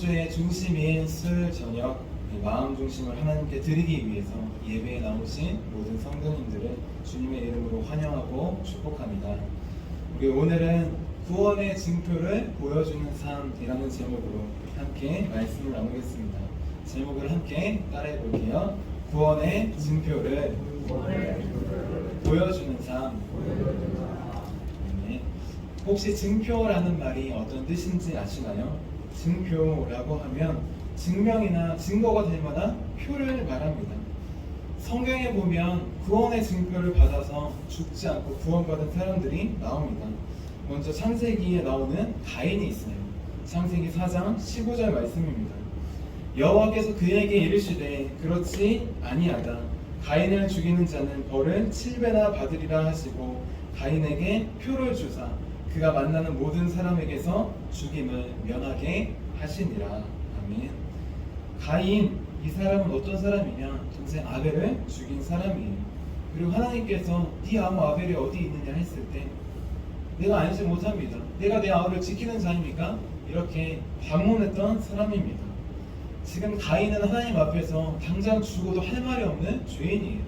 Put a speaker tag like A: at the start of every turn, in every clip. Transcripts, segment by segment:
A: 주의 중심인 수요일 저녁 마음 중심을 하나님께 드리기 위해서 예배에 나오신 모든 성도님들을 주님의 이름으로 환영하고 축복합니다. 우리 오늘은 구원의 징표를 보여주는 삶이라는 제목으로 함께 말씀을 나누겠습니다. 제목을 함께 따라해 볼게요. 구원의 징표를 보여주는 삶. 네. 혹시 증표라는 말이 어떤 뜻인지 아시나요? 증표라고 하면 증명이나 증거가 될 만한 표를 말합니다. 성경에 보면 구원의 증표를 받아서 죽지 않고 구원받은 사람들이 나옵니다. 먼저 창세기에 나오는 가인이 있어요. 창세기 4장 15절 말씀입니다. 여호와께서 그에게 이르시되 그렇지 아니하다. 가인을 죽이는 자는 벌을 7배나 받으리라 하시고 가인에게 표를 주사 그가 만나는 모든 사람에게서 죽임을 면하게 하시니라. 아멘. 가인, 이 사람은 어떤 사람이냐? 동생 아벨을 죽인 사람이에요. 그리고 하나님께서 네 아무 아벨이 어디 있느냐 했을 때 내가 알지 못합니다. 내가 내 아우를 지키는 자입니까? 이렇게 반문했던 사람입니다. 지금 가인은 하나님 앞에서 당장 죽어도 할 말이 없는 죄인이에요.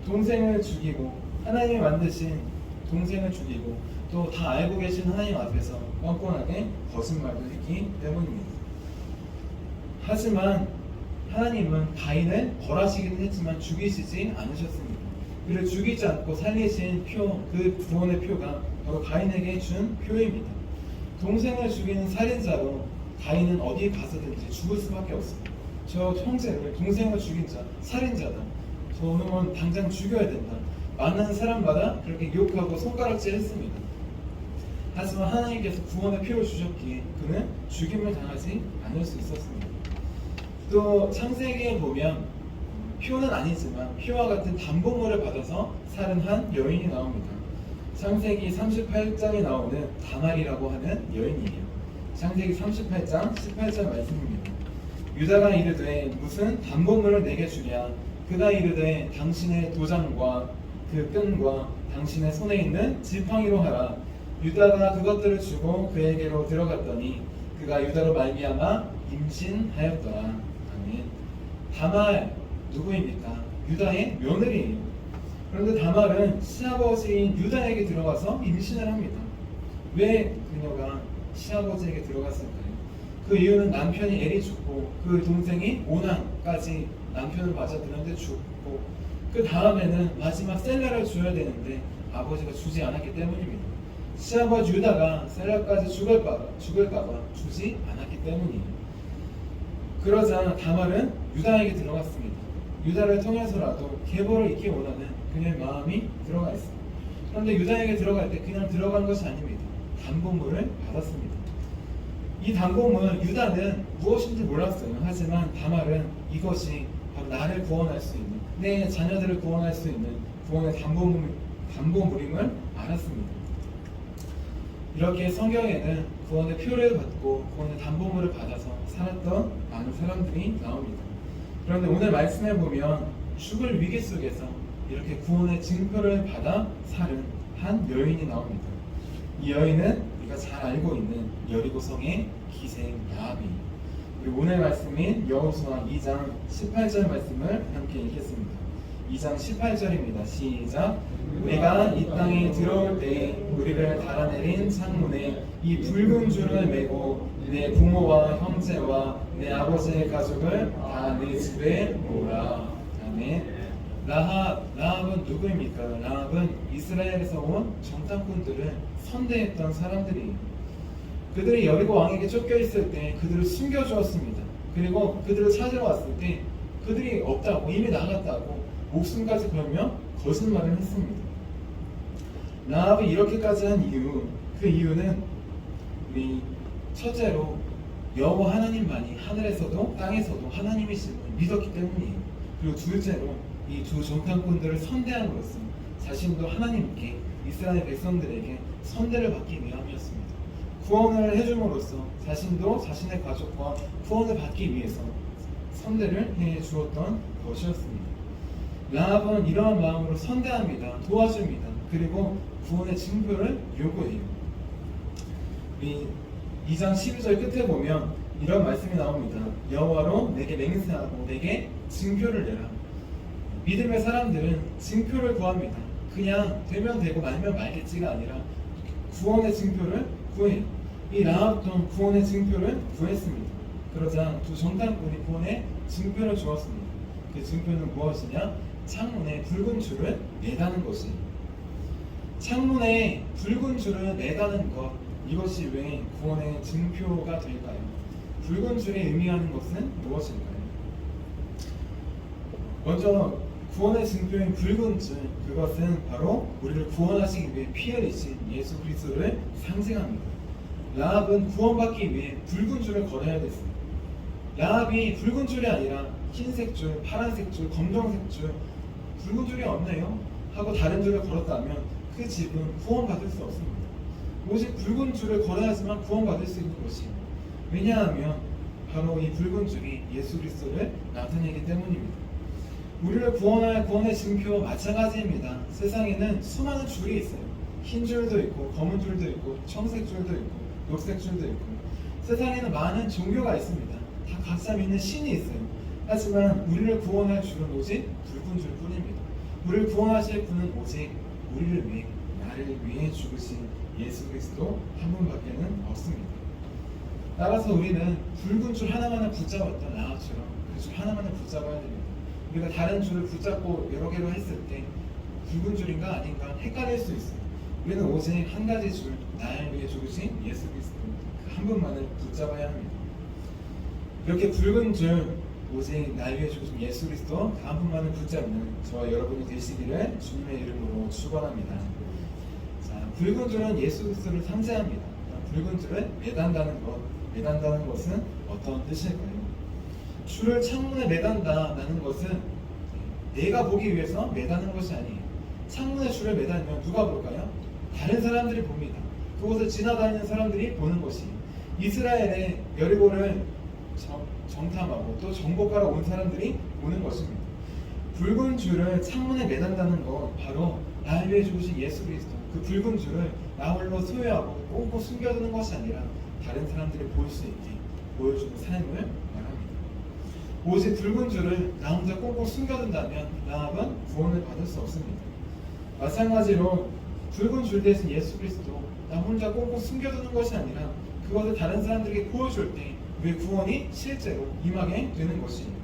A: 동생을 죽이고 하나님이 만드신 동생을 죽이고 또 다 알고 계신 하나님 앞에서 뻔뻔하게 거짓말도 했기 때문입니다. 하지만 하나님은 가인을 벌하시기는 했지만 죽이시지 않으셨습니다. 그를 죽이지 않고 살리신 표, 그 구원의 표가 바로 가인에게 준 표입니다. 동생을 죽이는 살인자로 가인은 어디 가서든지 죽을 수밖에 없습니다. 저 형제를, 동생을 죽인 자, 살인자다. 저놈은 당장 죽여야 된다. 만나는 사람마다 그렇게 욕하고 손가락질 했습니다. 하지만 하나님께서 구원의 표를 주셨기에 그는 죽임을 당하지 않을 수 있었습니다. 또 창세기에 보면 표는 아니지만 표와 같은 담보물을 받아서 살은 한 여인이 나옵니다. 창세기 38장에 나오는 다말이라고 하는 여인이에요. 창세기 38장 18절 말씀입니다. 유다가 이르되 무슨 담보물을 내게 주랴. 그가 이르되 당신의 도장과 그 끈과 당신의 손에 있는 지팡이로 하라. 유다가 그것들을 주고 그에게로 들어갔더니 그가 유다로 말미암아 임신하였더라. 아멘. 다말 누구입니까? 유다의 며느리예요. 그런데 다말은 시아버지인 유다에게 들어가서 임신을 합니다. 왜 그녀가 시아버지에게 들어갔을까요? 그 이유는 남편이 엘이 죽고 그 동생이 오난까지 남편을 맞아들었는데 죽고 그 다음에는 마지막 셀라를 줘야 되는데 아버지가 주지 않았기 때문입니다. 시아버지 유다가 셀라까지 죽을까봐 주지 않았기 때문이에요. 그러자 다말은 유다에게 들어갔습니다. 유다를 통해서라도 계보를 잇기 원하는 그녀의 마음이 들어가 있습니다. 그런데 유다에게 들어갈 때 그냥 들어간 것이 아닙니다. 담보물을 받았습니다. 이 담보물 유다는 무엇인지 몰랐어요. 하지만 다말은 이것이 바로 나를 구원할 수 있는, 내 자녀들을 구원할 수 있는 구원의 담보물임을 알았습니다. 이렇게 성경에는 구원의 표를 받고 구원의 담보물을 받아서 살았던 많은 사람들이 나옵니다. 그런데 오늘 말씀해 보면 죽을 위기 속에서 이렇게 구원의 징표를 받아 살은 한 여인이 나옵니다. 이 여인은 우리가 잘 알고 있는 여리고성의 기생 라합이에요. 그리고 오늘 말씀인 여호수아 2장 18절 말씀을 함께 읽겠습니다. 2장 18절입니다. 시작. 우리가 이 땅에 들어올 때 우리를 달아내린 창문에 이 붉은 줄을 메고 내 부모와 형제와 내 아버지의 가족을 다 내 집에 모으라. 아멘. 라합은 누구입니까? 라합은 이스라엘에서 온 정탐꾼들을 선대했던 사람들이에요. 그들이 여리고 왕에게 쫓겨 있을 때 그들을 숨겨주었습니다. 그리고 그들을 찾으러 왔을 때 그들이 없다고, 이미 나갔다고 목숨까지 걸며 거짓말을 했습니다. 라합이 이렇게까지 한 이유, 그 이유는 우리 첫째로 여호와 하나님만이 하늘에서도 땅에서도 하나님이심을 믿었기 때문이에요. 그리고 둘째로 이 두 정탐꾼들을 선대함으로써 자신도 하나님께 이스라엘 백성들에게 선대를 받기 위함이었습니다. 구원을 해줌으로써 자신도 자신의 가족과 구원을 받기 위해서 선대를 해 주었던 것이었습니다. 라합은 이러한 마음으로 선대합니다. 도와줍니다. 그리고 구원의 징표를 요구해요. 우리 2장 12절 끝에 보면 이런 말씀이 나옵니다. 여호와로 내게 맹세하고 내게 증표를 내라. 믿음의 사람들은 증표를 구합니다. 그냥 되면 되고 말면 말겠지가 아니라 구원의 증표를 구해요. 이 라합도 구원의 증표를 구했습니다. 그러자 두 정탐꾼이 구원의 증표를 주었습니다. 그 증표는 무엇이냐? 창문에 붉은 줄을 매다는 것이에요. 창문에 붉은 줄을 매다는 것, 이것이 왜 구원의 증표가 될까요? 붉은 줄이 의미하는 것은 무엇일까요? 먼저 구원의 증표인 붉은 줄, 그것은 바로 우리를 구원하시기 위해 피 흘리신 예수 그리스도를 상징합니다. 라합은 구원받기 위해 붉은 줄을 걸어야 됐습니다. 라합이 붉은 줄이 아니라 흰색 줄, 파란색 줄, 검정색 줄, 붉은 줄이 없네요 하고 다른 줄을 걸었다면 그 집은 구원받을 수 없습니다. 오직 붉은 줄을 걸어야지만 구원받을 수 있는 것이에요. 왜냐하면 바로 이 붉은 줄이 예수 그리스도를 나타내기 때문입니다. 우리를 구원할 구원의 증표 마찬가지입니다. 세상에는 수많은 줄이 있어요. 흰 줄도 있고 검은 줄도 있고 청색 줄도 있고 녹색 줄도 있고 세상에는 많은 종교가 있습니다. 다 각자 믿는 신이 있어요. 하지만 우리를 구원할 줄은 오직 붉은 줄뿐입니다. 우리를 구원하실 분은 오직 우리를 위해, 나를 위해 죽으신 예수 그리스도 한 분밖에는 없습니다. 따라서 우리는 붉은 줄 하나만을 붙잡았던 라합처럼 그 줄 하나만을 붙잡아야 됩니다. 우리가 다른 줄을 붙잡고 여러 개로 했을 때 붉은 줄인가 아닌가 헷갈릴 수 있어요. 우리는 오직 한 가지 줄, 나를 위해 죽으신 예수 그리스도 그 한 분만을 붙잡아야 합니다. 이렇게 붉은 줄, 오직 나를 위해 죽으신 예수 그리스도 그 한 분만을 붙잡는 저와 여러분이 되시기를 주님의 이름으로 축원합니다. 자, 붉은 줄은 예수 그리스도를 상징합니다. 붉은 줄을 매단다는 것은 어떤 뜻일까요? 줄을 창문에 매단다라는 것은 내가 보기 위해서 매다는 것이 아니에요. 창문에 줄을 매달면 누가 볼까요? 다른 사람들이 봅니다. 그곳을 지나다니는 사람들이 보는 것이에요. 이스라엘의 여리고를 정탐하고 또 정복하러 온 사람들이 보는 것입니다. 붉은 줄을 창문에 매단다는 건 바로 나를 위해 죽으신 예수 그리스도, 그 붉은 줄을 나 홀로 소유하고 꽁꽁 숨겨두는 것이 아니라 다른 사람들이 볼 수 있게 보여주는 삶을 말합니다. 오직 붉은 줄을 나 혼자 꽁꽁 숨겨둔다면 라합은 구원을 받을 수 없습니다. 마찬가지로 붉은 줄 대신 예수 그리스도 나 혼자 꽁꽁 숨겨두는 것이 아니라 그것을 다른 사람들에게 보여줄 때 우리의 구원이 실제로 임하게 되는 것입니다.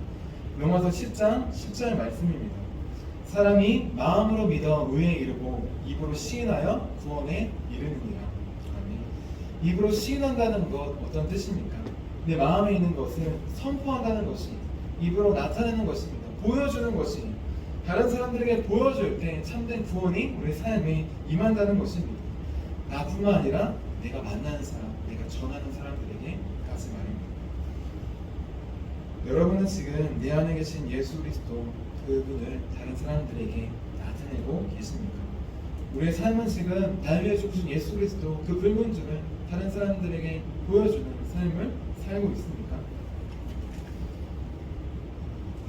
A: 로마서 10장 10절 말씀입니다. 사람이 마음으로 믿어 의에 이르고 입으로 시인하여 구원에 이르느니라. 아멘. 입으로 시인한다는 것 어떤 뜻입니까? 내 마음에 있는 것을 선포한다는 것이 입으로 나타내는 것입니다. 보여주는 것이 다른 사람들에게 보여줄 때 참된 구원이 우리 삶에 임한다는 것입니다. 나뿐만 아니라 내가 만나는 사람, 내가 전하는 사람들에게까지 말입니다. 여러분은 지금 내 안에 계신 예수 그리스도 그분을 다른 사람들에게 나타내고 계십니까? 우리의 삶은 지금 날 위해 죽으신 예수 그리스도 그 붉은 줄을 다른 사람들에게 보여주는 삶을 살고 있습니까?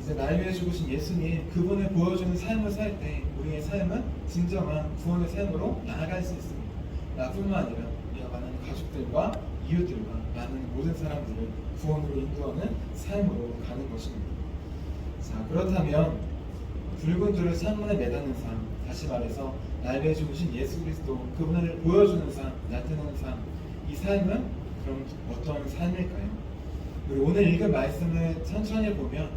A: 이제 날 위해 죽으신 예수님 그분을 보여주는 삶을 살 때 우리의 삶은 진정한 구원의 삶으로 나아갈 수 있습니다. 나뿐만 아니라 우리가 만나는 가족들과 이웃들과 많은 모든 사람들을 구원으로 인도하는 삶으로 가는 것입니다. 자, 그렇다면 붉은 줄을 창문에 매다는 삶, 다시 말해서 날 위해 죽으신 예수 그리스도 그분을 보여주는 삶, 나타내는 삶, 이 삶은 그럼 어떤 삶일까요? 우리 오늘 읽은 말씀을 천천히 보면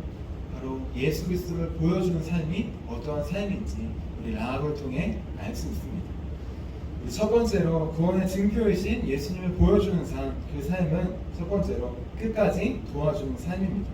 A: 바로 예수 그리스도를 보여주는 삶이 어떠한 삶인지 우리 라합을 통해 알 수 있습니다. 첫 번째로 구원의 증표이신 예수님을 보여주는 삶, 그 삶은 첫 번째로 끝까지 도와주는 삶입니다.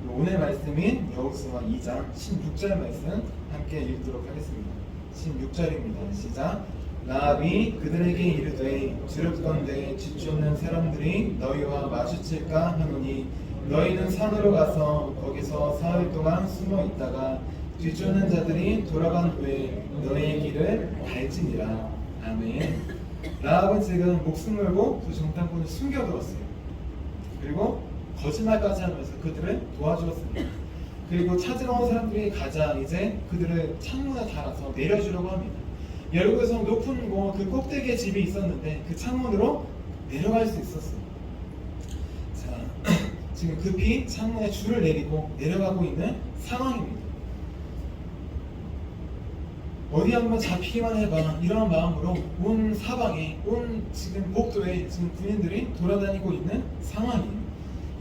A: 오늘 말씀인 여호수아 2장 16절 말씀 함께 읽도록 하겠습니다. 16절입니다. 시작. 라합이 그들에게 이르되 두렵건대 뒤쫓는 사람들이 너희와 마주칠까 하노니 너희는 산으로 가서 거기서 사흘 동안 숨어 있다가 뒤쫓는 자들이 돌아간 후에 너희의 길을 갈지니라. 아멘. 라합은 지금 목숨 걸고 그 정탐꾼을 숨겨두었어요. 그리고 거짓말까지 하면서 그들을 도와주었습니다. 그리고 찾으러 온 사람들이 가자 이제 그들을 창문에 달아서 내려주려고 합니다. 여리고성 높은 곳 그 꼭대기에 집이 있었는데 그 창문으로 내려갈 수 있었어요. 자, 지금 급히 창문에 줄을 내리고 내려가고 있는 상황입니다. 어디 한번 잡히기만 해봐 이런 마음으로 온 사방에 온 지금 복도에 지금 군인들이 돌아다니고 있는 상황이에요.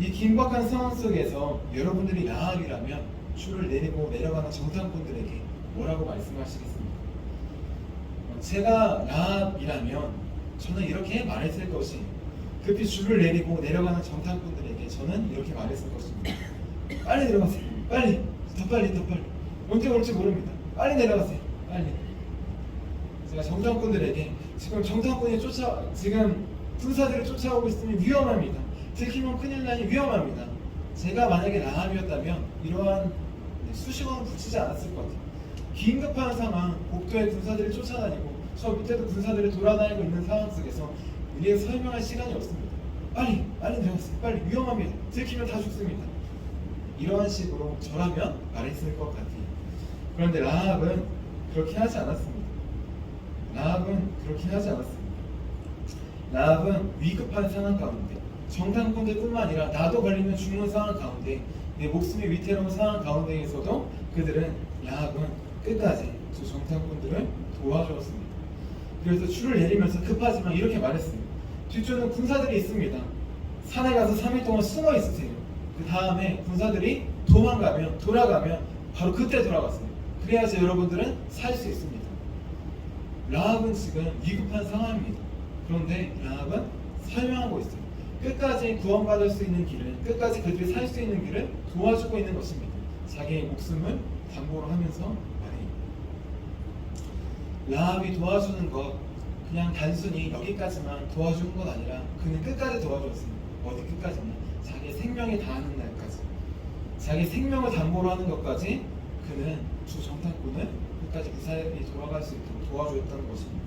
A: 이 긴박한 상황 속에서 여러분들이 라합이라면 줄을 내리고 내려가는 정탐꾼들에게 뭐라고 말씀하시겠습니까? 제가 라합이라면 저는 이렇게 말했을 것이 급히 줄을 내리고 내려가는 정탐꾼들에게 저는 이렇게 말했을 것입니다. 빨리 내려가세요. 빨리 더 빨리 언제 올지 모릅니다. 빨리 내려가세요. 빨리. 제가 정탐꾼들에게 지금 정탐꾼이 지금 군사들이 쫓아오고 있으면 위험합니다. 들키면 큰일 나니 위험합니다. 제가 만약에 라합이었다면 이러한 수식어는 붙이지 않았을 것 같아요. 긴급한 상황, 복도에 군사들이 쫓아다니고 저 밑에도 군사들이 돌아다니고 있는 상황 속에서 우리의 설명할 시간이 없습니다. 빨리 내려가세요. 빨리 위험합니다. 들키면 다 죽습니다. 이러한 식으로 저라면 말했을 것 같아요. 그런데 라합은 그렇게 하지 않았습니다. 라합은 위급한 상황 가운데 정탐꾼들뿐만 아니라 나도 걸리면 죽는 상황 가운데 내 목숨이 위태로운 상황 가운데에서도 라합은 끝까지 두 정탐꾼들을 도와주었습니다. 그래서 줄을 내리면서 급하지만 이렇게 말했습니다. 뒤쪽에는 군사들이 있습니다. 산에 가서 3일 동안 숨어 있으세요. 그 다음에 군사들이 돌아가면 바로 그때 돌아갔어요. 그래야지 여러분들은 살 수 있습니다. 라합은 지금 위급한 상황입니다. 그런데 라합은 설명하고 있어요. 끝까지 구원받을 수 있는 길을, 끝까지 그들이 살 수 있는 길을 도와주고 있는 것입니다. 자기의 목숨을 담보로 하면서 말해요. 라합이 도와주는 것 그냥 단순히 여기까지만 도와주는 것 아니라 그는 끝까지 도와주었습니다. 어디 끝까지냐? 자기의 생명이 다하는 날까지, 자기 생명을 담보로 하는 것까지 그는 주 정탐꾼을 끝까지 무사히 돌아갈 수 있도록 도와주었다는 것입니다.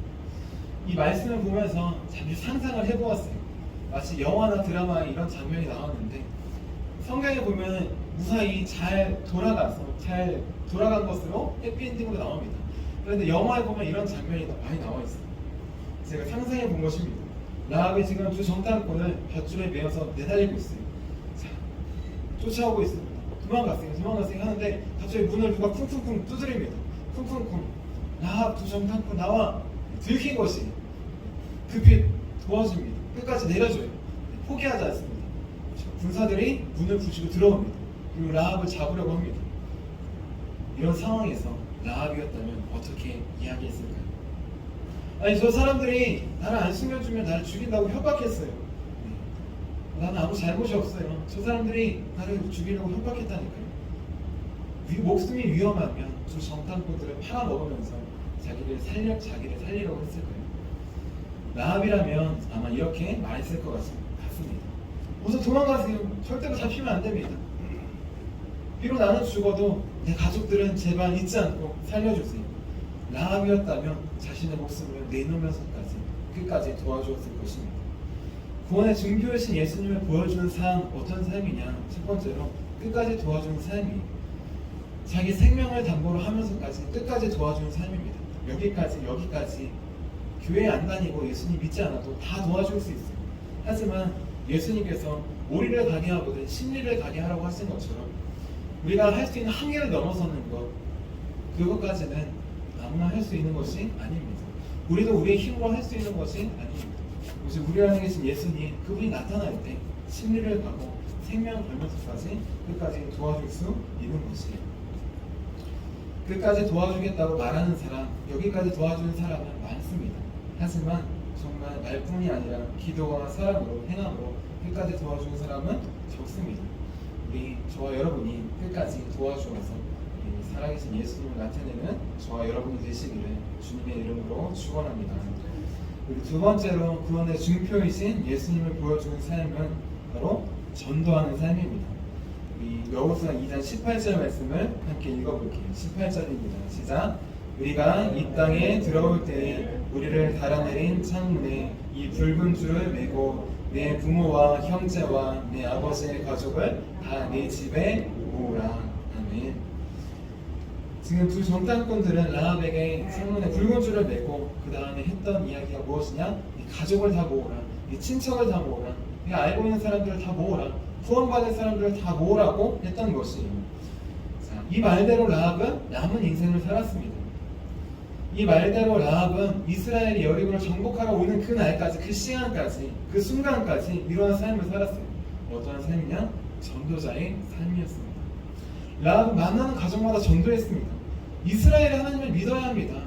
A: 이 말씀을 보면서 잠시 상상을 해보았어요. 마치 영화나 드라마에 이런 장면이 나왔는데 성경에 보면 무사히 잘 돌아간 것으로 해피엔딩으로 나옵니다. 그런데 영화에 보면 이런 장면이 많이 나와 있어요. 제가 상상해 본 것입니다. 라합이 지금 두 정탐꾼을 밧줄에 매어서 내달리고 있어요. 자, 쫓아오고 있습니다. 도망가세요 하는데 갑자기 문을 누가 쿵쿵쿵 두드립니다. 쿵쿵쿵. 라합 두 정탐꾼 나와. 들킨 것이 급히 도와줍니다. 끝까지 내려줘요. 포기하지 않습니다. 군사들이 문을 부수고 들어옵니다. 그리고 라합을 잡으려고 합니다. 이런 상황에서 라합이었다면 어떻게 이야기했을까요? 아니 저 사람들이 나를 안 숨겨주면 나를 죽인다고 협박했어요. 나는 아무 잘못이 없어요. 저 사람들이 나를 죽이려고 협박했다니까요. 목숨이 위험하면 두 정탐꾼들을 팔아먹으면서 자기를 살리려고 했을 거예요. 라합이라면 아마 이렇게 말했을 것 같습니다. 우선 도망가세요. 절대로 잡히면 안 됩니다. 비록 나는 죽어도 내 가족들은 제발 잊지 않고 살려주세요. 라합이었다면 자신의 목숨을 내놓으면서까지 끝까지 도와주었을 것입니다. 구원의 증표이신 예수님을 보여주는 삶, 어떤 삶이냐? 첫 번째로 끝까지 도와주는 삶이에요. 자기 생명을 담보로 하면서까지 끝까지 도와주는 삶입니다. 여기까지 교회 안 다니고 예수님 믿지 않아도 다 도와줄 수 있어요. 하지만 예수님께서 오리를 가게 하거든 심리를 가게 하라고 하신 것처럼 우리가 할 수 있는 한계를 넘어서는 것, 그것까지는 아무나 할 수 있는 것이 아닙니다. 우리도 우리의 힘으로 할 수 있는 것이 아닙니다. 오직 우리 안에 계신 예수님, 그분이 나타날 때 심리를 가고 생명을 걸면서까지 끝까지 도와줄 수 있는 것이에요. 끝까지 도와주겠다고 말하는 사람, 여기까지 도와주는 사람은 많습니다. 하지만 정말 말뿐이 아니라 기도와 사랑으로, 행함으로 끝까지 도와주는 사람은 적습니다. 저와 여러분이 끝까지 도와주어서 살아계신 예수님을 나타내는 저와 여러분이 되시기를 주님의 이름으로 축원합니다. 그리고 두 번째로 구원의 증표이신 예수님을 보여주는 삶은 바로 전도하는 삶입니다. 여호수아 2장 18절 말씀을 함께 읽어볼게요. 18절입니다. 시작. 우리가 이 땅에 들어올 때에 우리를 달아내린 창문에 이 붉은 줄을 메고 내 부모와 형제와 내 아버지의 가족을 다 내 집에 모으라. 아멘. 지금 두 정탐꾼들은 라합에게 창문에 붉은 줄을 메고 그 다음에 했던 이야기가 무엇이냐? 이 가족을 다 모으라. 이 친척을 다 모으라. 내가 알고 있는 사람들을 다 모으라. 구원받을 사람들을 다 모으라고 했던 것이에요. 자, 이 말대로 라합은 남은 인생을 살았습니다. 이 말대로 라합은 이스라엘이 여리고를 정복하러 오는 그 날까지, 그 시간까지, 그 순간까지 이러한 삶을 살았어요. 어떠한 삶이냐? 전도자의 삶이었습니다. 라합은 만나는 가정마다 전도했습니다. 이스라엘의 하나님을 믿어야 합니다.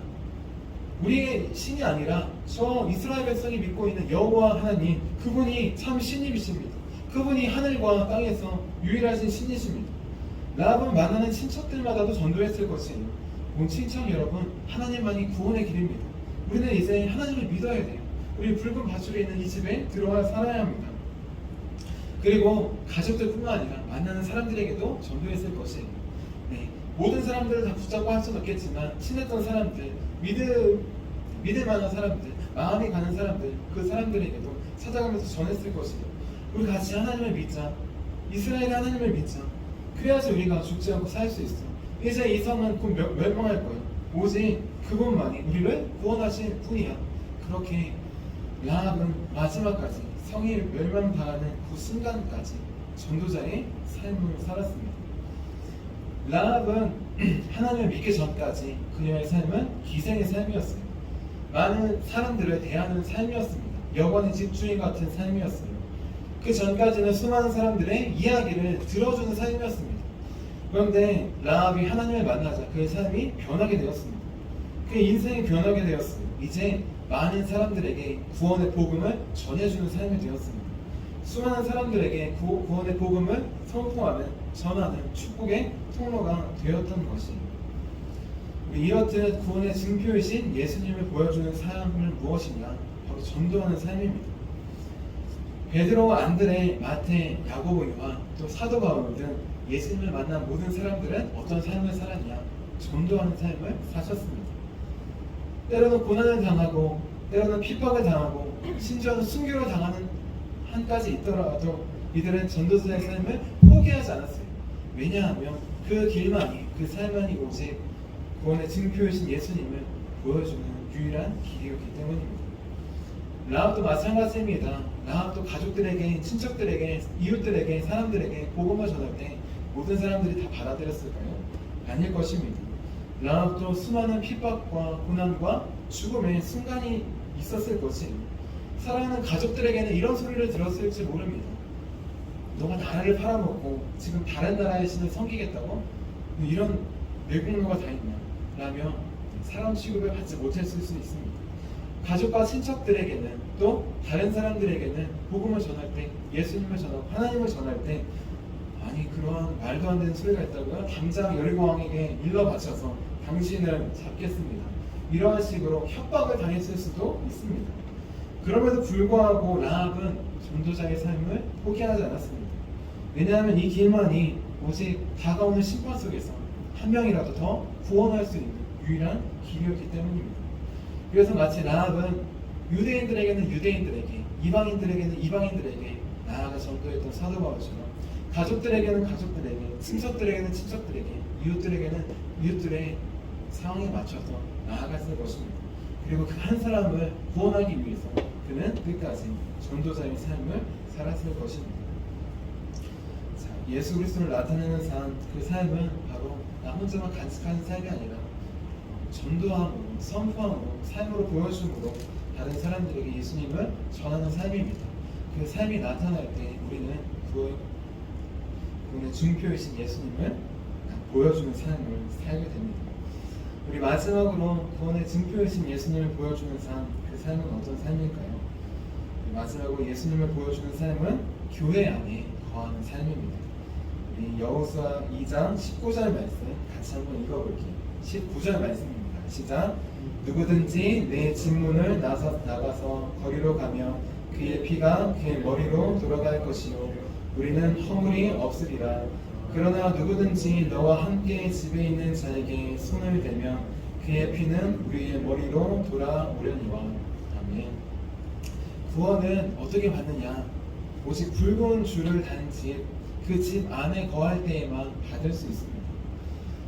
A: 우리의 신이 아니라 저 이스라엘 백성이 믿고 있는 여호와 하나님, 그분이 참 신이십니다. 그분이 하늘과 땅에서 유일하신 신이십니다. 라합은 만나는 친척들마다도 전도했을 것이에요. 온 친척 여러분, 하나님만이 구원의 길입니다. 우리는 이제 하나님을 믿어야 돼요. 우리 붉은 밧줄에 있는 이 집에 들어와 살아야 합니다. 그리고 가족들뿐만 아니라 만나는 사람들에게도 전도했을 것이에요. 네, 모든 사람들을 다 붙잡고 할 수는 없겠지만 친했던 사람들, 믿을 만한 사람들, 마음이 가는 사람들, 그 사람들에게도 찾아가면서 전했을 것이에요. 우리 같이 하나님을 믿자. 이스라엘의 하나님을 믿자. 그래야지 우리가 죽지 않고 살 수 있어. 이제 이 성은 곧 멸망할 거예요. 오직 그분만이 우리를 구원하실 분이야. 그렇게 라합은 마지막까지 성이 멸망당하는 그 순간까지 전도자의 삶을 살았습니다. 라합은 하나님을 믿기 전까지 그녀의 삶은 기생의 삶이었어요. 많은 사람들을 대하는 삶이었습니다. 여관의 집주인 같은 삶이었어요. 그 전까지는 수많은 사람들의 이야기를 들어주는 삶이었습니다. 그런데 라합이 하나님을 만나자 그의 삶이 변하게 되었습니다. 그의 인생이 변하게 되었어요. 이제 많은 사람들에게 구원의 복음을 전해주는 삶이 되었습니다. 수많은 사람들에게 구원의 복음을 선포하는, 전하는 축복의 통로가 되었던 것이에요. 이렇듯 구원의 증표이신 예수님을 보여주는 삶은 무엇이냐? 바로 전도하는 삶입니다. 베드로, 안드레, 마태, 야고보와 또 사도 바울 등 예수님을 만난 모든 사람들은 어떤 삶을 살았냐? 전도하는 삶을 사셨습니다. 때로는 고난을 당하고, 때로는 핍박을 당하고, 심지어는 순교를 당하는 한까지 있더라도 이들은 전도자의 삶을 포기하지 않았어요. 왜냐하면 그 길만이, 그 삶만이 오직 구원의 증표이신 예수님을 보여주는 유일한 길이었기 때문입니다. 라합도 마찬가지입니다. 라합도 가족들에게, 친척들에게, 이웃들에게, 사람들에게 복음을 전할 때 모든 사람들이 다 받아들였을까요? 아닐 것입니다. 라합도 수많은 핍박과 고난과 죽음의 순간이 있었을 것이에요. 사랑하는 가족들에게는 이런 소리를 들었을지 모릅니다. 너가 나라를 팔아먹고 지금 다른 나라의 신을 섬기겠다고? 이런 외국노가 다 있냐? 라며 사람 취급을 받지 못했을 수 있습니다. 가족과 친척들에게는, 또 다른 사람들에게는 복음을 전할 때, 예수님을 전하고 하나님을 전할 때, 아니 그러한 말도 안 되는 소리가 있다고요? 당장 여리고 왕에게 일러 바쳐서 당신을 잡겠습니다. 이러한 식으로 협박을 당했을 수도 있습니다. 그럼에도 불구하고 라합은 전도자의 삶을 포기하지 않았습니다. 왜냐하면 이 길만이 오직 다가오는 심판 속에서 한 명이라도 더 구원할 수 있는 유일한 길이었기 때문입니다. 그래서 마치 라합은 유대인들에게는 유대인들에게, 이방인들에게는 이방인들에게 나아가 전도했던 사도 바울처럼 가족들에게는 가족들에게, 친척들에게는 친척들에게, 이웃들에게는 이웃들의 상황에 맞춰서 나아갔을 것입니다. 그리고 그 한 사람을 구원하기 위해서 그는 끝까지 전도자의 삶을 살았을 것입니다. 자, 예수 그리스도를 나타내는 삶, 그 삶은 바로 나 혼자만 간직하는 삶이 아니라 전도함으로, 선포함으로, 삶으로 보여줌으로 다른 사람들에게 예수님을 전하는 삶입니다. 그 삶이 나타날 때 우리는 그분의 증표이신 예수님을 보여주는 삶을 살게 됩니다. 우리 마지막으로 구원의 증표이신 예수님을 보여주는 삶, 그 삶은 어떤 삶일까요? 마지막으로 예수님을 보여주는 삶은 교회 안에 거하는 삶입니다. 우리 여호수아 2장 19절 말씀 같이 한번 읽어볼게요. 19절 말씀입니다. 시작. 누구든지 내 진문을 나가서 거리로 가며 그의 피가 그의 머리로 돌아갈 것이요 우리는 허물이 없으리라. 그러나 누구든지 너와 함께 집에 있는 자에게 손을 대면 그의 피는 우리의 머리로 돌아오려니와. 아멘. 구원은 어떻게 받느냐? 오직 붉은 줄을 단 집, 그 집 안에 거할 때에만 받을 수 있습니다.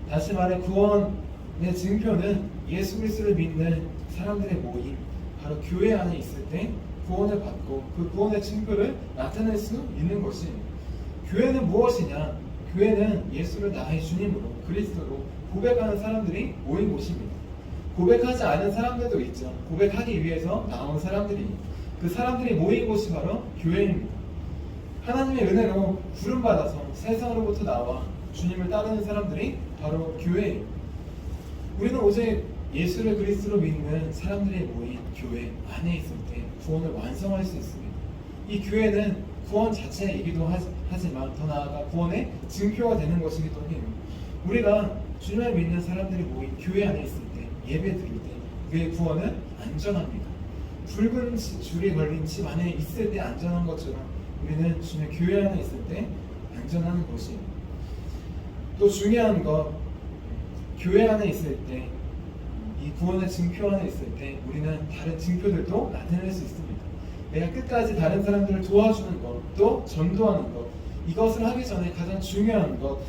A: 다시 말해 구원의 증표는 예수 그리스도를 믿는 사람들의 모임, 바로 교회 안에 있을 때 구원을 받고 그 구원의 증표를 나타낼 수 있는 것이, 교회는 무엇이냐? 교회는 예수를 나의 주님으로 그리스도로 고백하는 사람들이 모인 곳입니다. 고백하지 않은 사람들도 있죠. 고백하기 위해서 나온 사람들이, 그 사람들이 모인 곳이 바로 교회입니다. 하나님의 은혜로 부름받아서 세상으로부터 나와 주님을 따르는 사람들이 바로 교회예요. 우리는 오직 예수를 그리스도로 믿는 사람들이 모인 교회 안에 있을 때 구원을 완성할 수 있습니다. 이 교회는 구원 자체이기도 하지만 더 나아가 구원의 증표가 되는 것이기도 해요. 우리가 주님을 믿는 사람들이 모인 교회 안에 있을 때, 예배 드릴 때 그의 구원은 안전합니다. 붉은 줄이 걸린 집 안에 있을 때 안전한 것처럼 우리는 주님의 교회 안에 있을 때 안전한 것이에요. 또 중요한 것, 교회 안에 있을 때, 이 구원의 증표 안에 있을 때 우리는 다른 증표들도 나타낼 수 있습니다. 내가 끝까지 다른 사람들을 도와주는 것, 또 전도하는 것, 이것을 하기 전에 가장 중요한 것,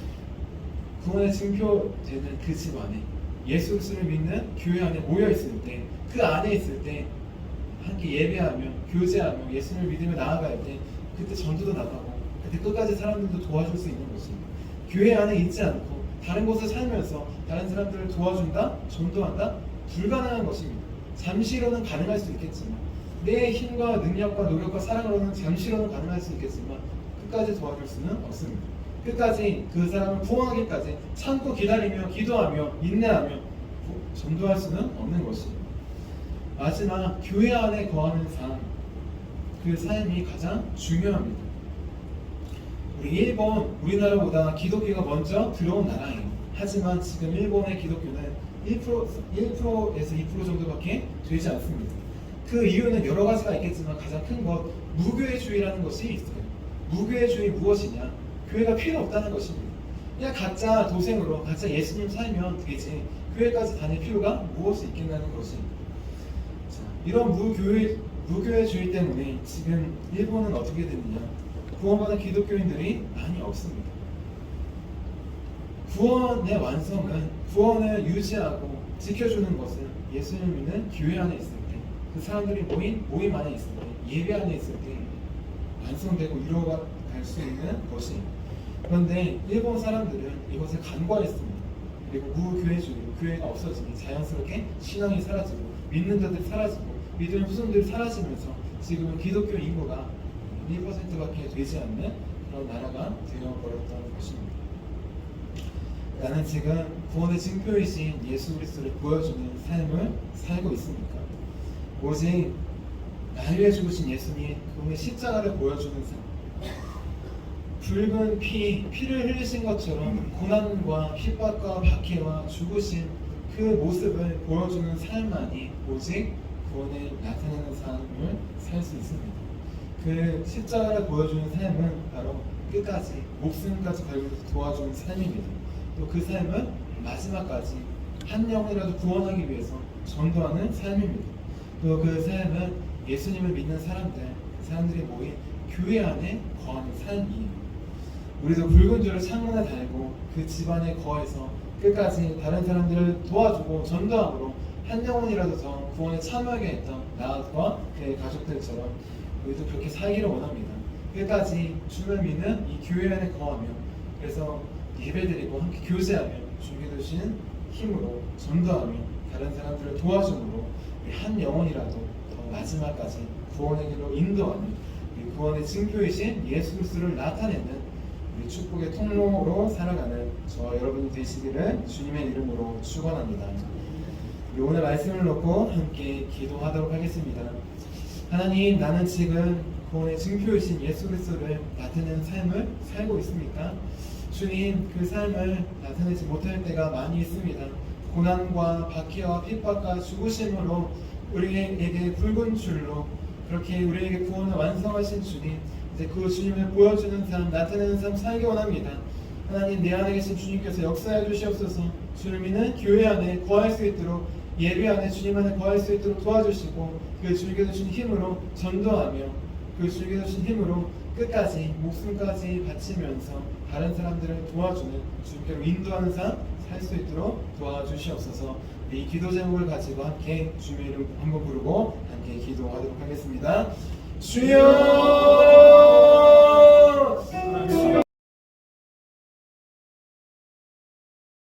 A: 구원의 증표 되는 그 집 안에, 예수 그리스도를 믿는 교회 안에 모여 있을 때, 그 안에 있을 때 함께 예배하며 교제하며 예수님을 믿으며 나아갈 때 그때 전도도 나가고 그때 끝까지 사람들도 도와줄 수 있는 것입니다. 교회 안에 있지 않고 다른 곳에 살면서 다른 사람들을 도와준다, 전도한다, 불가능한 것입니다. 잠시로는 가능할 수 있겠지만, 내 힘과 능력과 노력과 사랑으로는 잠시로는 가능할 수 있겠지만 끝까지 도와줄 수는 없습니다. 끝까지 그 사람을 구원하기까지 참고 기다리며 기도하며 인내하며 전도할 수는 없는 것입니다. 마지막, 교회 안에 거하는 삶, 그 삶이 가장 중요합니다. 우리나라보다 기독교가 먼저 들어온 나라예요. 하지만 지금 일본의 기독교는 1%에서 2% 정도밖에 되지 않습니다. 그 이유는 여러 가지가 있겠지만 가장 큰 것, 무교회주의라는 것이 있어요. 무교회주의 무엇이냐? 교회가 필요 없다는 것입니다. 그냥 각자 도생으로 각자 예수님 살면 되지 교회까지 다닐 필요가 무엇이 있겠냐는 것입니다. 이런 무교회주의 때문에 지금 일본은 어떻게 됐느냐? 구원받은 기독교인들이 많이 없습니다. 구원의 완성은, 구원을 유지하고 지켜주는 것은 예수님을 믿는 교회 안에 있을 때, 그 사람들이 모임 안에 있을 때, 예배 안에 있을 때 완성되고 이루어갈 수 있는 것입니다. 그런데 일본 사람들은 이것을 간과했습니다. 그리고 무교회주의로 교회가 없어지니 자연스럽게 신앙이 사라지고 믿는 자들이 사라지고 믿음의 후손들이 사라지면서 지금은 기독교 인구가 1%밖에 되지 않는 그런 나라가 되어버렸다는 것입니다. 나는 지금 구원의 증표이신 예수 그리스도를 보여주는 삶을 살고 있습니까? 오직 나를 위해 죽으신 예수님, 그분의 십자가를 보여주는 삶, 붉은 피를 흘리신 것처럼 고난과 핍박과 박해와 죽으신 그 모습을 보여주는 삶만이 오직 구원을 나타내는 삶을 살 수 있습니다. 그 십자가를 보여주는 삶은 바로 끝까지 목숨까지 걸고 도와주는 삶입니다. 또 그 삶은 마지막까지 한 영혼이라도 구원하기 위해서 전도하는 삶입니다. 또 그 삶은 예수님을 믿는 사람들이 모인 교회 안에 거하는 삶이에요. 우리도 붉은 줄을 창문에 달고 그 집안에 거해서 끝까지 다른 사람들을 도와주고 전도함으로 한 영혼이라도 더 구원에 참여하게 했던 나와 그의 가족들처럼 우리도 그렇게 살기를 원합니다. 끝까지 주를 믿는 이 교회 안에 거하며, 그래서 예배드리고 함께 교제하며 주님께 주신 힘으로 전도하며 다른 사람들을 도와줌으로 우리 한 영혼이라도 더 마지막까지 구원의 길로 인도하는 우리 구원의 증표이신 예수 그리스도를 나타내는 우리 축복의 통로로 살아가는 저와 여러분이 되시기를 주님의 이름으로 축원합니다. 우리 오늘 말씀을 놓고 함께 기도하도록 하겠습니다. 하나님, 나는 지금 구원의 증표이신 예수 그리스도를 나타내는 삶을 살고 있습니까? 주님, 그 삶을 나타내지 못할 때가 많이 있습니다. 고난과 박해와 핍박과 죽으심으로 우리에게 붉은 줄로 그렇게 우리에게 구원을 완성하신 주님, 이제 그 주님을 보여주는 삶, 나타내는 삶 살기 원합니다. 하나님, 내 안에 계신 주님께서 역사해 주시옵소서. 주를 믿는 교회 안에 거할 수 있도록, 예배 안에 주님 안에 거할 수 있도록 도와주시고, 그 주님께서 주신 힘으로 전도하며 그 주님께서 주신 힘으로 끝까지 목숨까지 바치면서 다른 사람들을 도와주는 주님께로 인도하는 삶 살 수 있도록 도와주시옵소서. 이 기도 제목을 가지고 함께 주님의 이름 한번 부르고 함께 기도하도록 하겠습니다. 주여